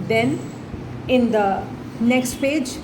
Then in the next page,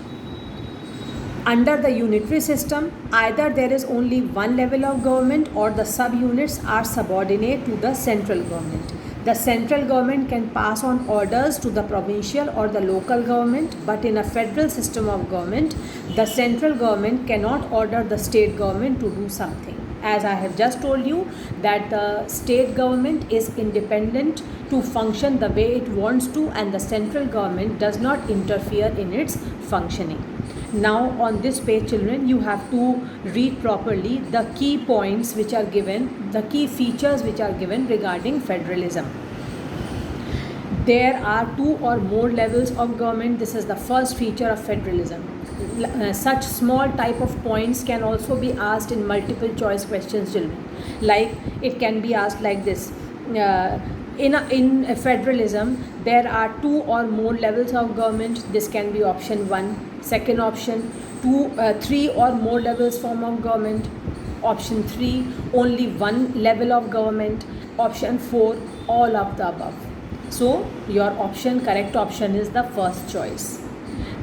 under the unitary system, either there is only one level of government or the subunits are subordinate to the central government. The central government can pass on orders to the provincial or the local government, but in a federal system of government, the central government cannot order the state government to do something. As I have just told you, that the state government is independent to function the way it wants to, and the central government does not interfere in its functioning. Now on this page, children, you have to read properly the key points which are given, the key features which are given regarding federalism. There are two or more levels of government. This is the first feature of federalism. Such small type of points can also be asked in multiple choice questions, children. Like it can be asked like this. In federalism, there are two or more levels of government. This can be option 1. Second option, 3 or more levels form of government. Option 3, only one level of government. Option 4, all of the above. So your correct option is the first choice.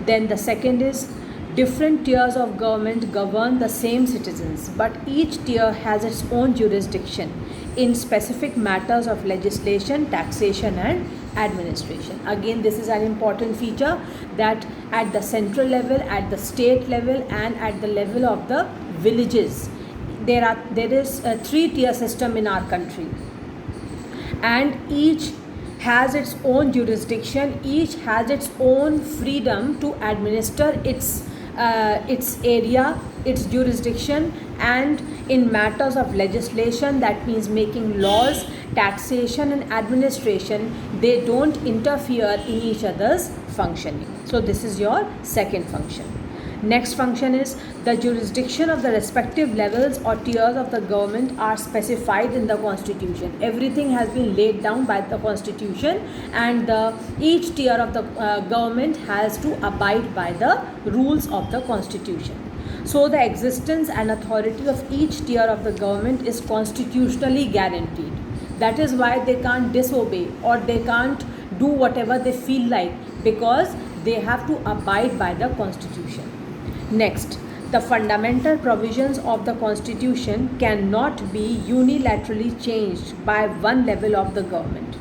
Then the second is, different tiers of government govern the same citizens, but each tier has its own jurisdiction in specific matters of legislation, taxation and administration. Again, this is an important feature, that at the central level, at the state level and at the level of the villages, there is a 3-tier system in our country, and each has its own jurisdiction, each has its own freedom to administer its area, its jurisdiction, and in matters of legislation, that means making laws, taxation and administration, they don't interfere in each other's functioning. So this is your second function. Next function is, the jurisdiction of the respective levels or tiers of the government are specified in the constitution. Everything has been laid down by the constitution, and each tier of the government has to abide by the rules of the constitution. So the existence and authority of each tier of the government is constitutionally guaranteed. That is why they can't disobey or they can't do whatever they feel like, because they have to abide by the constitution. Next, the fundamental provisions of the constitution cannot be unilaterally changed by one level of the government.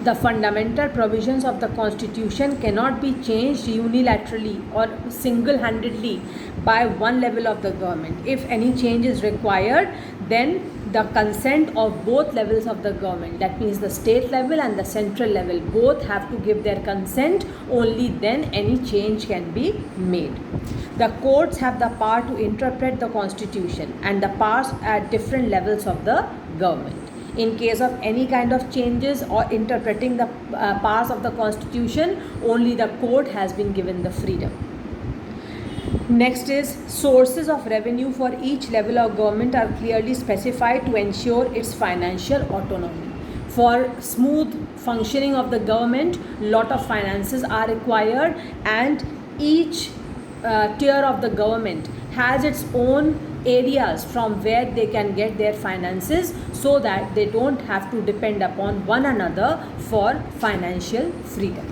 The fundamental provisions of the constitution cannot be changed unilaterally or single-handedly by one level of the government. If any change is required, then the consent of both levels of the government, that means the state level and the central level, both have to give their consent. Only then any change can be made. The courts have the power to interpret the constitution and the powers at different levels of the government. In case of any kind of changes or interpreting the powers of the constitution, only the court has been given the freedom. Next is, sources of revenue for each level of government are clearly specified to ensure its financial autonomy. For smooth functioning of the government, lot of finances are required, and each tier of the government has its own areas from where they can get their finances, so that they don't have to depend upon one another for financial freedom.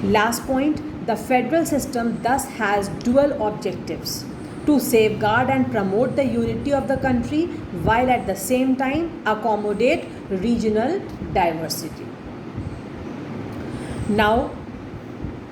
Last point, the federal system thus has dual objectives: to safeguard and promote the unity of the country, while at the same time accommodate regional diversity. Now